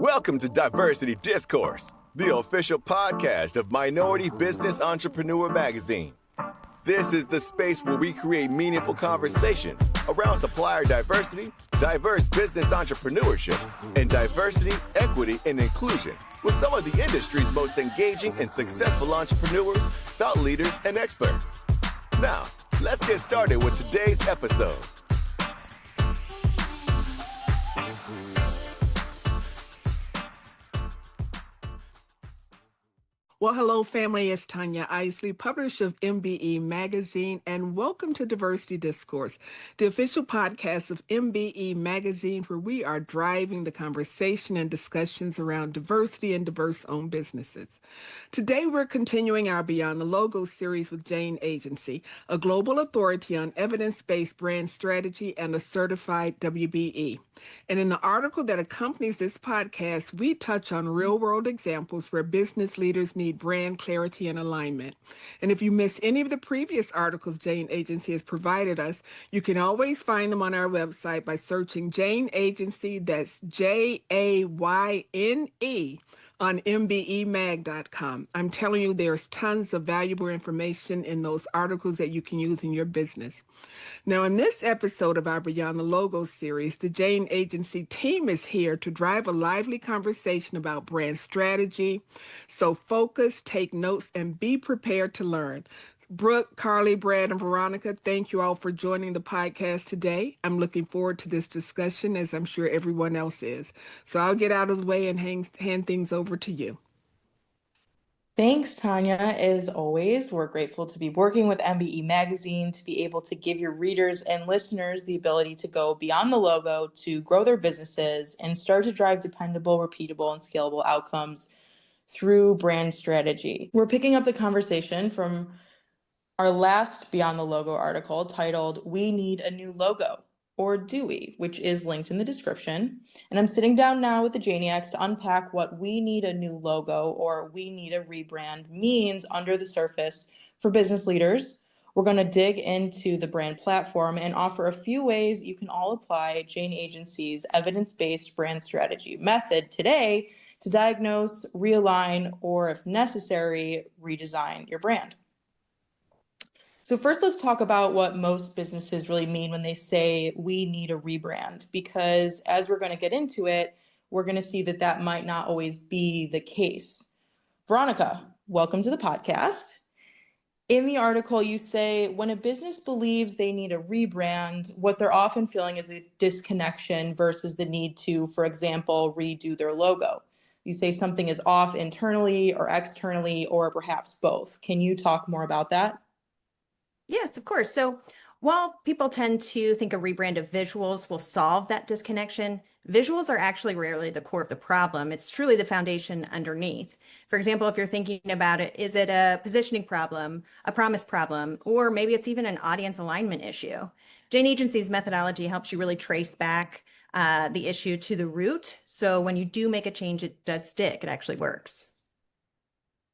Welcome to Diversity Discourse, the official podcast of Minority Business Entrepreneur Magazine. This is the space where we create meaningful conversations around supplier diversity, diverse business entrepreneurship, and diversity, equity, and inclusion with some of the industry's most engaging and successful entrepreneurs, thought leaders, and experts. Now, let's get started with today's episode. Well, hello, family. It's Tanya Isley, publisher of MBE Magazine, and welcome to Diversity Discourse, the official podcast of MBE Magazine, where we are driving the conversation and discussions around diversity and diverse-owned businesses. Today, we're continuing our Beyond the Logo series with Jane Agency, a global authority on evidence-based brand strategy and a certified WBE. And in the article that accompanies this podcast, we touch on real-world examples where business leaders need brand clarity and alignment. And if you miss any of the previous articles Jane Agency has provided us, you can always find them on our website by searching Jane Agency, that's Jayne, on mbemag.com. I'm telling you, there's tons of valuable information in those articles that you can use in your business. Now, in this episode of our Beyond the Logo series, the Jane Agency team is here to drive a lively conversation about brand strategy. So focus, take notes, and be prepared to learn. Brooke, Carly, Brad, and Veronica, thank you all for joining the podcast today. I'm looking forward to this discussion, as I'm sure everyone else is. So I'll get out of the way and hand things over to you. Thanks, Tanya. As always, we're grateful to be working with MBE Magazine to be able to give your readers and listeners the ability to go beyond the logo to grow their businesses and start to drive dependable, repeatable, and scalable outcomes through brand strategy. We're picking up the conversation from our last Beyond the Logo article titled, "We Need a New Logo," or do we, which is linked in the description. And I'm sitting down now with the Janiacs to unpack what "we need a new logo" or "we need a rebrand" means under the surface for business leaders. We're going to dig into the brand platform and offer a few ways you can all apply Jane Agency's evidence-based brand strategy method today to diagnose, realign, or if necessary, redesign your brand. So first, let's talk about what most businesses really mean when they say we need a rebrand, because as we're going to get into it, we're going to see that that might not always be the case. Veronica, welcome to the podcast. In the article, you say when a business believes they need a rebrand, what they're often feeling is a disconnection versus the need to, for example, redo their logo. You say something is off internally or externally, or perhaps both. Can you talk more about that? Yes, of course. So while people tend to think a rebrand of visuals will solve that disconnection, visuals are actually rarely the core of the problem. It's truly the foundation underneath. For example, if you're thinking about it, is it a positioning problem, a promise problem, or maybe it's even an audience alignment issue? Jane Agency's methodology helps you really trace back the issue to the root. So when you do make a change, it does stick. It actually works.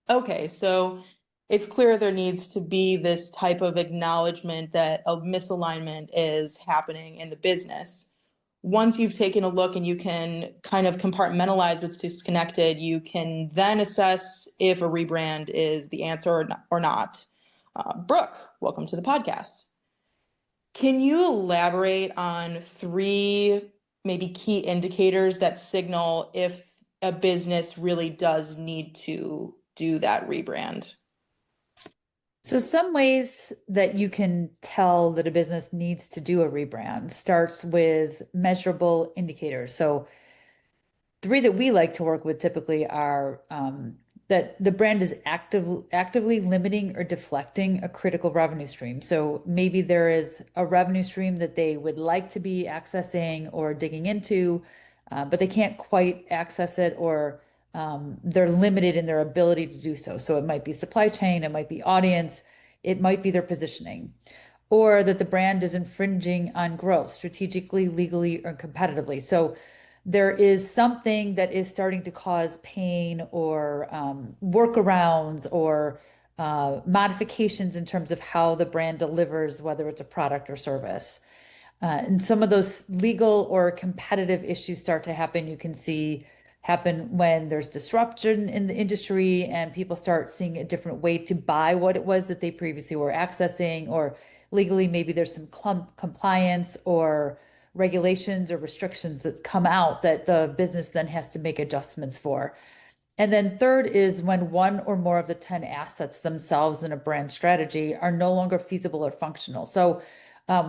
Okay, so it's clear there needs to be this type of acknowledgement that a misalignment is happening in the business. Once you've taken a look and you can kind of compartmentalize what's disconnected, you can then assess if a rebrand is the answer or not. Brooke, welcome to the podcast. Can you elaborate on three maybe key indicators that signal if a business really does need to do that rebrand? So some ways that you can tell that a business needs to do a rebrand starts with measurable indicators. So three that we like to work with typically are that the brand is actively limiting or deflecting a critical revenue stream. So maybe there is a revenue stream that they would like to be accessing or digging into, but they can't quite access it, or they're limited in their ability to do so. So it might be supply chain, it might be audience, it might be their positioning, or that the brand is infringing on growth strategically, legally, or competitively. So there is something that is starting to cause pain or workarounds or modifications in terms of how the brand delivers, whether it's a product or service. And some of those legal or competitive issues start to happen. You can see happen when there's disruption in the industry and people start seeing a different way to buy what it was that they previously were accessing, or legally maybe there's some compliance or regulations or restrictions that come out that the business then has to make adjustments for. And then third is when one or more of the 10 assets themselves in a brand strategy are no longer feasible or functional. So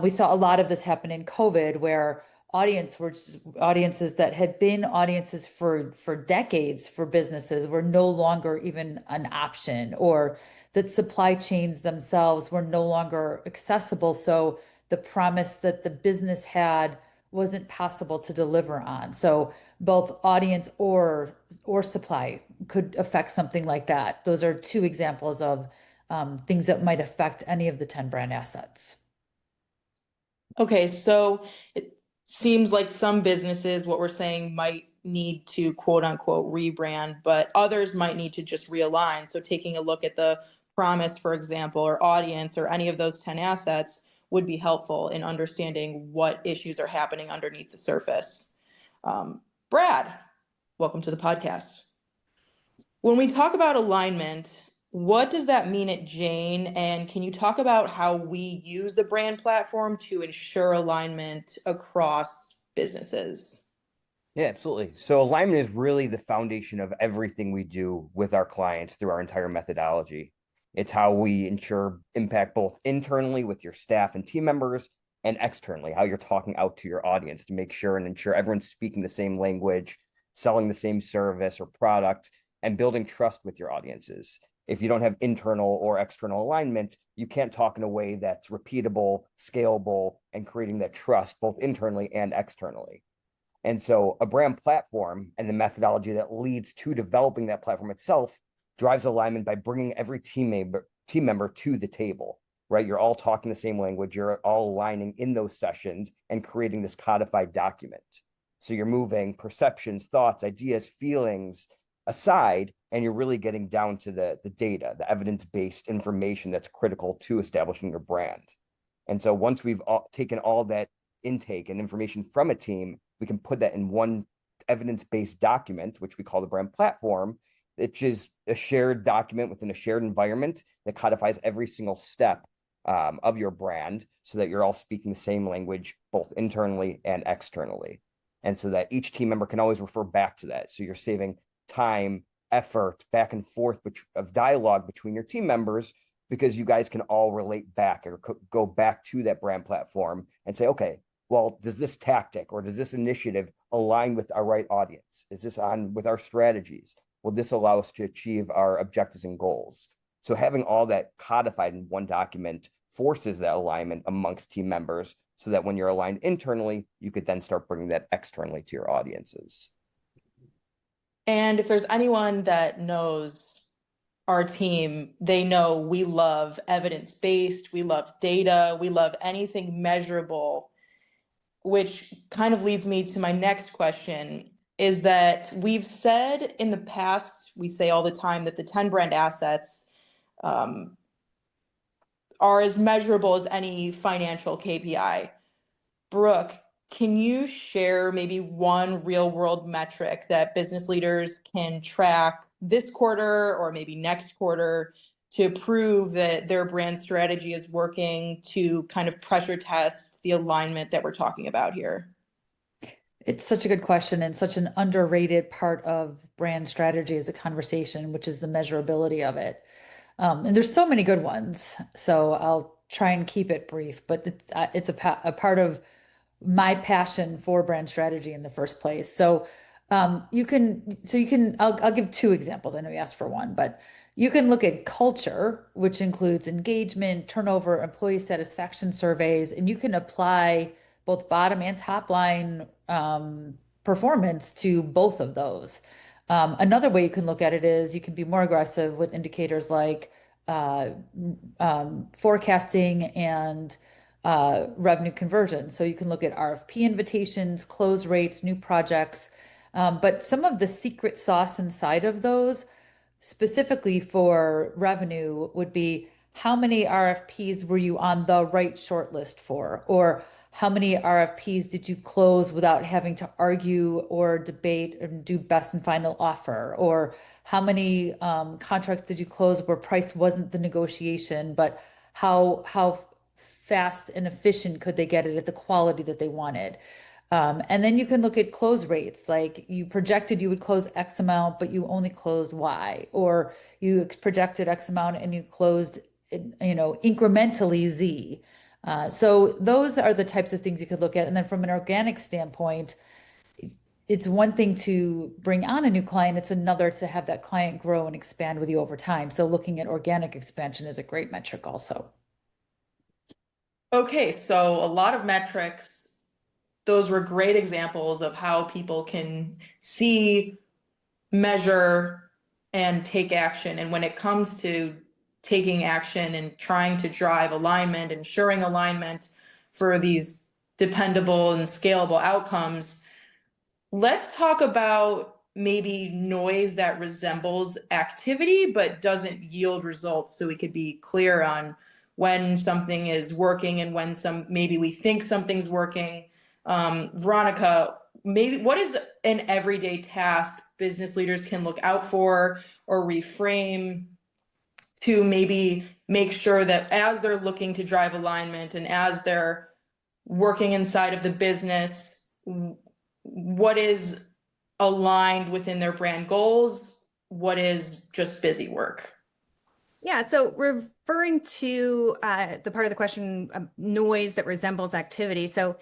we saw a lot of this happen in COVID, where audiences that had been audiences for decades for businesses were no longer even an option, or that supply chains themselves were no longer accessible. So the promise that the business had wasn't possible to deliver on. So both audience or supply could affect something like that. Those are two examples of things that might affect any of the 10 brand assets. Okay, so it seems like some businesses, what we're saying, might need to quote unquote rebrand, but others might need to just realign. So taking a look at the promise, for example, or audience, or any of those 10 assets would be helpful in understanding what issues are happening underneath the surface. Brad, welcome to the podcast. When we talk about alignment, what does that mean at Jane? And can you talk about how we use the brand platform to ensure alignment across businesses? Yeah, absolutely. So alignment is really the foundation of everything we do with our clients through our entire methodology. It's how we ensure impact both internally with your staff and team members, and externally, how you're talking out to your audience to make sure and ensure everyone's speaking the same language, selling the same service or product, and building trust with your audiences. If you don't have internal or external alignment, you can't talk in a way that's repeatable, scalable, and creating that trust both internally and externally. And so a brand platform and the methodology that leads to developing that platform itself drives alignment by bringing every team member to the table, right? You're all talking the same language. You're all aligning in those sessions and creating this codified document. So you're moving perceptions, thoughts, ideas, feelings aside, and you're really getting down to the data, the evidence-based information that's critical to establishing your brand. And so once we've taken all that intake and information from a team, we can put that in one evidence-based document, which we call the brand platform, which is a shared document within a shared environment that codifies every single step of your brand, so that you're all speaking the same language, both internally and externally. And so that each team member can always refer back to that. So you're saving time, effort, back and forth of dialogue between your team members, because you guys can all relate back or go back to that brand platform and say, okay, well, does this tactic or does this initiative align with our right audience? Is this on with our strategies? Will this allow us to achieve our objectives and goals? So having all that codified in one document forces that alignment amongst team members, so that when you're aligned internally, you could then start bringing that externally to your audiences. And if there's anyone that knows our team, they know we love evidence-based, we love data, we love anything measurable, which kind of leads me to my next question, is that we've said in the past, we say all the time that the 10 brand assets are as measurable as any financial KPI. Brooke, can you share maybe one real world metric that business leaders can track this quarter or maybe next quarter to prove that their brand strategy is working, to kind of pressure test the alignment that we're talking about here? It's such a good question, and such an underrated part of brand strategy as a conversation, which is the measurability of it. And there's so many good ones, so I'll try and keep it brief, but it's a part of my passion for brand strategy in the first place. So I'll give two examples. I know you asked for one, but you can look at culture, which includes engagement, turnover, employee satisfaction surveys, and you can apply both bottom and top line performance to both of those. Another way you can look at it is you can be more aggressive with indicators like forecasting and revenue conversion. So you can look at RFP invitations, close rates, new projects. But some of the secret sauce inside of those, specifically for revenue, would be how many RFPs were you on the right shortlist for? Or how many RFPs did you close without having to argue or debate and do best and final offer? Or how many contracts did you close where price wasn't the negotiation, but how fast and efficient could they get it at the quality that they wanted? And then you can look at close rates, like you projected you would close X amount, but you only closed Y, or you projected X amount and you closed, incrementally Z. So those are the types of things you could look at. And then from an organic standpoint, it's one thing to bring on a new client, it's another to have that client grow and expand with you over time. So looking at organic expansion is a great metric also. Okay, so a lot of metrics. Those were great examples of how people can see, measure, and take action. And when it comes to taking action and trying to drive alignment, ensuring alignment for these dependable and scalable outcomes, let's talk about maybe noise that resembles activity but doesn't yield results, so we could be clear on when something is working and when maybe we think something's working. Veronica, maybe what is an everyday task business leaders can look out for or reframe to maybe make sure that as they're looking to drive alignment and as they're working inside of the business, what is aligned within their brand goals? What is just busy work? Yeah, so referring to the part of the question, noise that resembles activity. So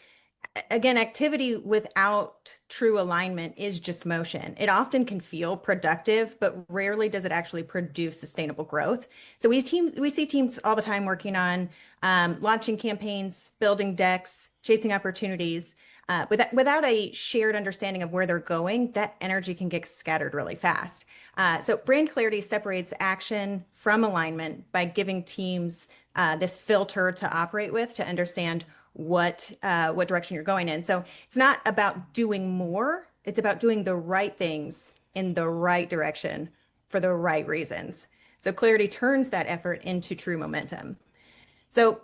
again, activity without true alignment is just motion. It often can feel productive, but rarely does it actually produce sustainable growth. So we see teams all the time working on launching campaigns, building decks, chasing opportunities. Without a shared understanding of where they're going, that energy can get scattered really fast. So brand clarity separates action from alignment by giving teams this filter to operate with to understand what direction you're going in. So it's not about doing more, it's about doing the right things in the right direction for the right reasons. So clarity turns that effort into true momentum. So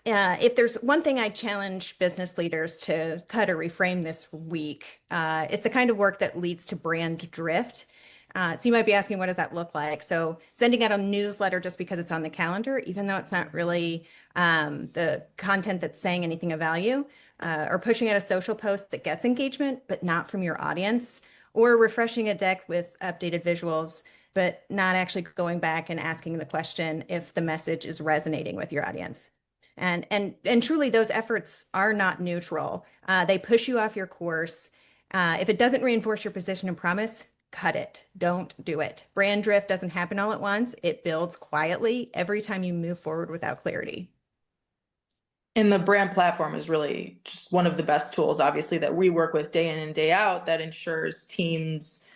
if there's one thing I challenge business leaders to cut or reframe this week, it's the kind of work that leads to brand drift. So you might be asking, what does that look like? So sending out a newsletter just because it's on the calendar, even though it's not really the content that's saying anything of value, or pushing out a social post that gets engagement, but not from your audience, or refreshing a deck with updated visuals, but not actually going back and asking the question if the message is resonating with your audience. And truly, those efforts are not neutral. They push you off your course. If it doesn't reinforce your position and promise, cut it. Don't do it. Brand drift doesn't happen all at once. It builds quietly every time you move forward without clarity. And the brand platform is really just one of the best tools, obviously, that we work with day in and day out that ensures teams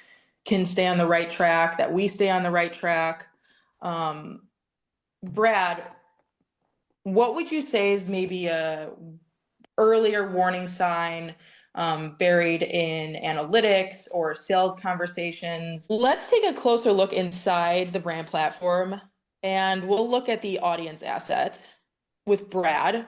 can stay on the right track, that we stay on the right track. Brad, what would you say is maybe a earlier warning sign buried in analytics or sales conversations? Let's take a closer look inside the brand platform, and we'll look at the audience asset with Brad.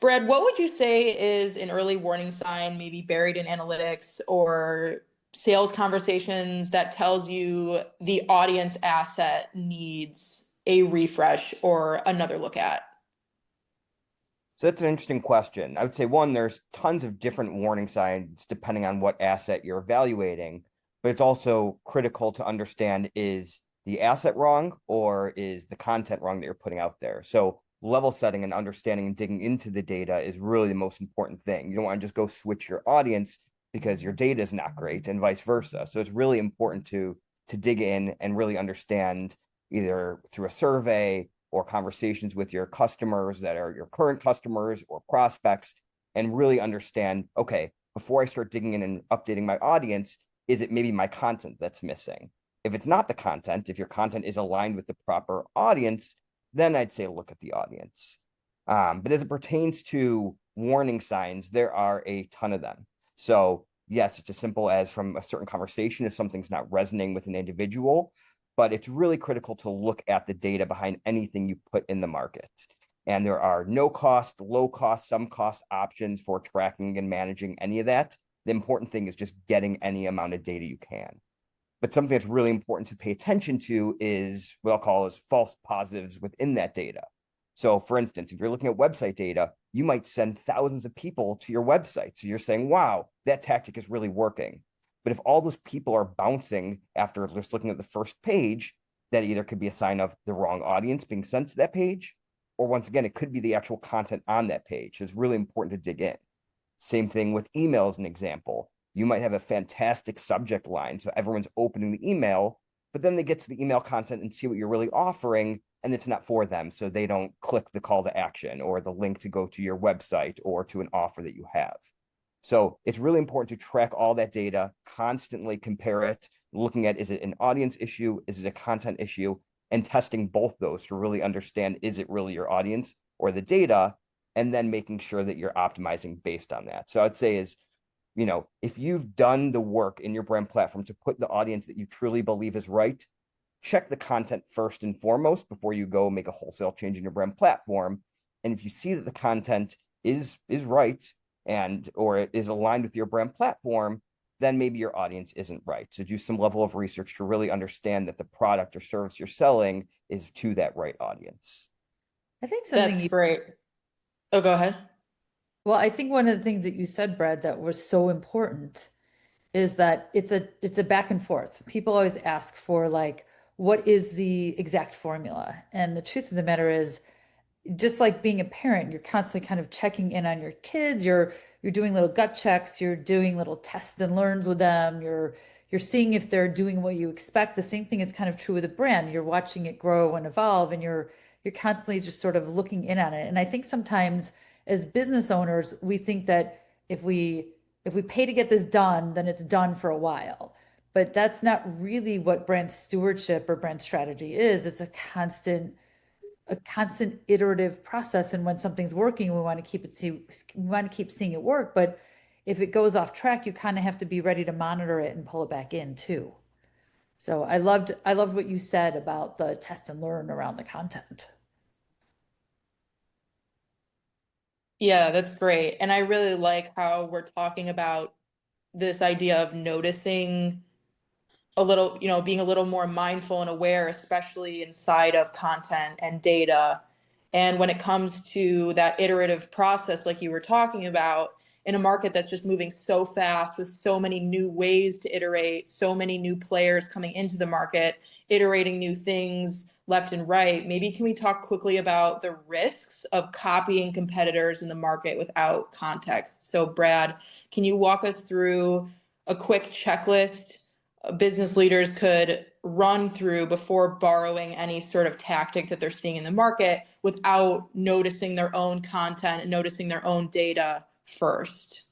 Brad, what would you say is an early warning sign, maybe buried in analytics or sales conversations, that tells you the audience asset needs a refresh or another look at? So that's an interesting question. I would say, one, there's tons of different warning signs depending on what asset you're evaluating, but it's also critical to understand, is the asset wrong or is the content wrong that you're putting out there? So level setting and understanding and digging into the data is really the most important thing. You don't want to just go switch your audience because your data is not great, and vice versa. So it's really important to dig in and really understand, either through a survey or conversations with your customers that are your current customers or prospects, and really understand, okay, before I start digging in and updating my audience, is it maybe my content that's missing? If it's not the content, if your content is aligned with the proper audience, then I'd say look at the audience. But as it pertains to warning signs, there are a ton of them. So yes, it's as simple as from a certain conversation, if something's not resonating with an individual, but it's really critical to look at the data behind anything you put in the market. And there are no cost, low cost, some cost options for tracking and managing any of that. The important thing is just getting any amount of data you can. But something that's really important to pay attention to is what I'll call as false positives within that data. So for instance, if you're looking at website data, you might send thousands of people to your website. So you're saying, wow, that tactic is really working. But if all those people are bouncing after just looking at the first page, that either could be a sign of the wrong audience being sent to that page, or once again, it could be the actual content on that page. So it's really important to dig in. Same thing with email as an example. You might have a fantastic subject line, so everyone's opening the email, but then they get to the email content and see what you're really offering, and it's not for them, so they don't click the call to action or the link to go to your website or to an offer that you have. So it's really important to track all that data, constantly compare it, looking at, is it an audience issue? Is it a content issue? And testing both those to really understand, is it really your audience or the data? And then making sure that you're optimizing based on that. So I'd say is, if you've done the work in your brand platform to put the audience that you truly believe is right, check the content first and foremost before you go make a wholesale change in your brand platform. And if you see that the content is right or it is aligned with your brand platform, then maybe your audience isn't right. So do some level of research to really understand that the product or service you're selling is to that right audience. I think something That's great. Oh, go ahead. Well, I think one of the things that you said, Brad, that was so important is that it's a back and forth. People always ask for like, what is the exact formula? And the truth of the matter is, just like being a parent, you're constantly kind of checking in on your kids. You're doing little gut checks. You're doing little tests and learns with them. You're seeing if they're doing what you expect. The same thing is kind of true with a brand. You're watching it grow and evolve, and you're constantly just sort of looking in on it. And I think sometimes as business owners, we think that if we pay to get this done, then it's done for a while. But that's not really what brand stewardship or brand strategy is. It's a constant iterative process, and when something's working, we want to keep seeing it work. But if it goes off track, you kind of have to be ready to monitor it and pull it back in too. So I loved what you said about the test and learn around the content. Yeah, that's great. And I really like how we're talking about this idea of noticing a little, being a little more mindful and aware, especially inside of content and data. And when it comes to that iterative process, like you were talking about, in a market that's just moving so fast with so many new ways to iterate, so many new players coming into the market, iterating new things left and right, maybe can we talk quickly about the risks of copying competitors in the market without context? So Brad, can you walk us through a quick checklist business leaders could run through before borrowing any sort of tactic that they're seeing in the market without noticing their own content and noticing their own data first?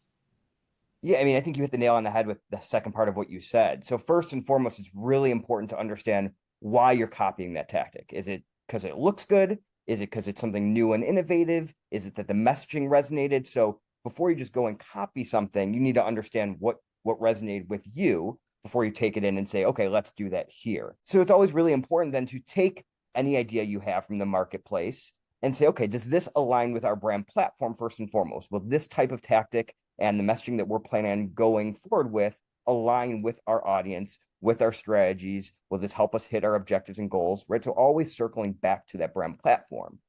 Yeah, I mean, I think you hit the nail on the head with the second part of what you said. So first and foremost, it's really important to understand why you're copying that tactic. Is it because it looks good? Is it because it's something new and innovative? Is it that the messaging resonated? So before you just go and copy something, you need to understand what resonated with you before you take it in and say, okay, let's do that here. So it's always really important then to take any idea you have from the marketplace and say, okay, does this align with our brand platform first and foremost? Will this type of tactic and the messaging that we're planning on going forward with align with our audience, with our strategies? Will this help us hit our objectives and goals, right? So always circling back to that brand platform.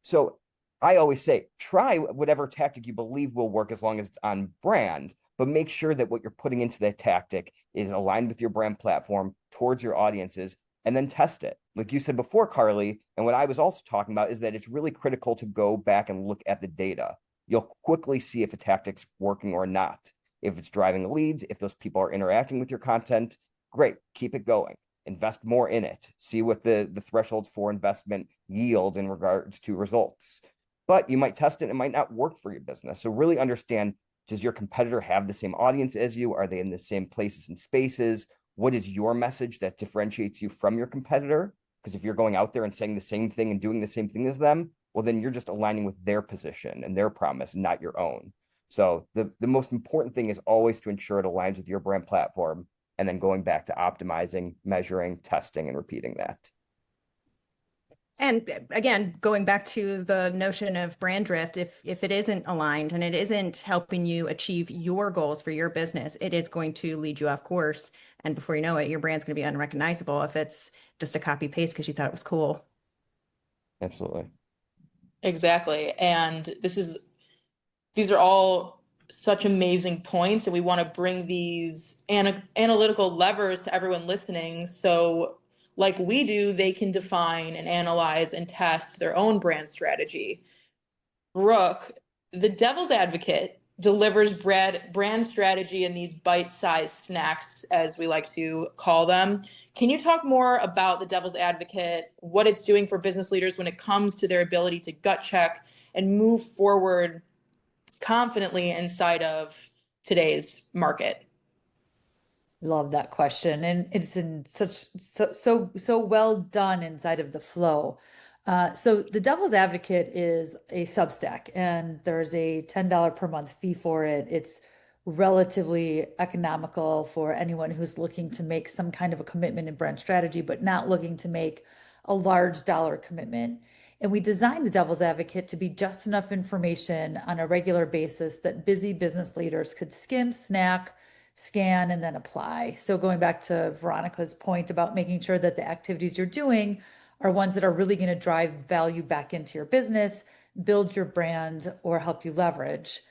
So I always say, try whatever tactic you believe will work as long as it's on brand, but make sure that what you're putting into that tactic is aligned with your brand platform towards your audiences, and then test it. Like you said before, Carly, and what I was also talking about is that it's really critical to go back and look at the data. You'll quickly see if a tactic's working or not. If it's driving leads, if those people are interacting with your content, great, keep it going. Invest more in it. See what the thresholds for investment yield in regards to results. But you might test it, it might not work for your business. So really understand, does your competitor have the same audience as you? Are they in the same places and spaces? What is your message that differentiates you from your competitor? Because if you're going out there and saying the same thing and doing the same thing as them, well, then you're just aligning with their position and their promise, not your own. So the most important thing is always to ensure it aligns with your brand platform, and then going back to optimizing, measuring, testing, and repeating that. And again, going back to the notion of brand drift, if it isn't aligned and it isn't helping you achieve your goals for your business, it is going to lead you off course. And before you know it, your brand's going to be unrecognizable if it's just a copy paste because you thought it was cool. Absolutely. Exactly. And these are all such amazing points, and we want to bring these analytical levers to everyone listening. So like we do, they can define and analyze and test their own brand strategy. Brooke, the devil's advocate, delivers brand strategy in these bite-sized snacks, as we like to call them. Can you talk more about the devil's advocate, what it's doing for business leaders when it comes to their ability to gut check and move forward confidently inside of today's market? Love that question. And it's in so well done inside of the flow. So the Devil's Advocate is a Substack, and there's a $10 per month fee for it. It's relatively economical for anyone who's looking to make some kind of a commitment in brand strategy, but not looking to make a large dollar commitment. And we designed the Devil's Advocate to be just enough information on a regular basis that busy business leaders could skim, snack, scan, and then apply. So going back to Veronica's point about making sure that the activities you're doing are ones that are really going to drive value back into your business, build your brand, or help you leverage.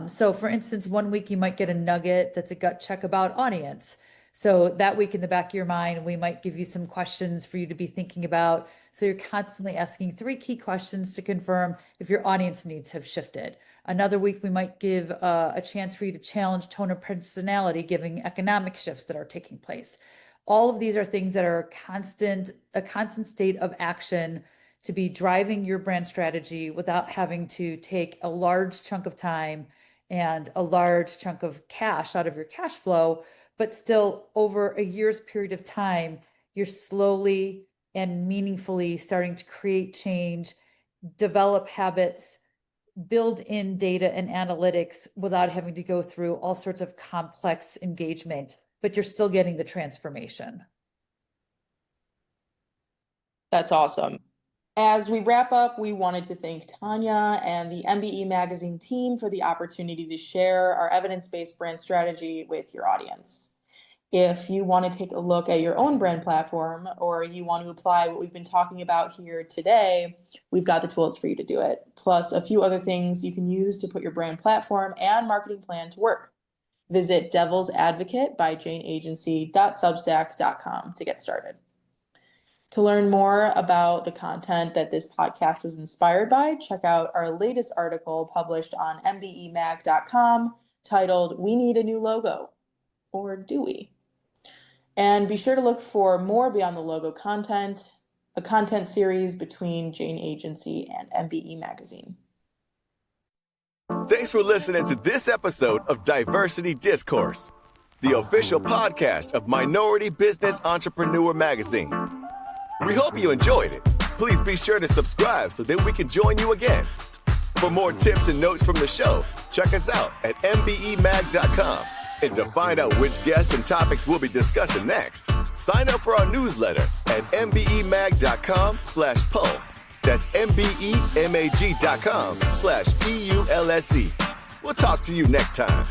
So for instance, one week you might get a nugget that's a gut check about audience. So that week in the back of your mind, we might give you some questions for you to be thinking about. So you're constantly asking 3 key questions to confirm if your audience needs have shifted. Another week, we might give a chance for you to challenge tone of personality, giving economic shifts that are taking place. All of these are things that are a constant state of action to be driving your brand strategy without having to take a large chunk of time and a large chunk of cash out of your cash flow, but still over a year's period of time, you're slowly and meaningfully starting to create change, develop habits, build in data and analytics without having to go through all sorts of complex engagement, but you're still getting the transformation. That's awesome. As we wrap up, we wanted to thank Tanya and the MBE Magazine team for the opportunity to share our evidence-based brand strategy with your audience. If you want to take a look at your own brand platform, or you want to apply what we've been talking about here today, we've got the tools for you to do it, plus a few other things you can use to put your brand platform and marketing plan to work. Visit devilsadvocate.janeagency.substack.com to get started. To learn more about the content that this podcast was inspired by, check out our latest article published on mbemag.com titled, "We Need a New Logo." Or do we? And be sure to look for more Beyond the Logo content, a content series between Jane Agency and MBE Magazine. Thanks for listening to this episode of Diversity Discourse, the official podcast of Minority Business Entrepreneur Magazine. We hope you enjoyed it. Please be sure to subscribe so that we can join you again. For more tips and notes from the show, check us out at mbemag.com. And to find out which guests and topics we'll be discussing next, sign up for our newsletter at mbemag.com/pulse. That's mbemag.com/PULSE. We'll talk to you next time.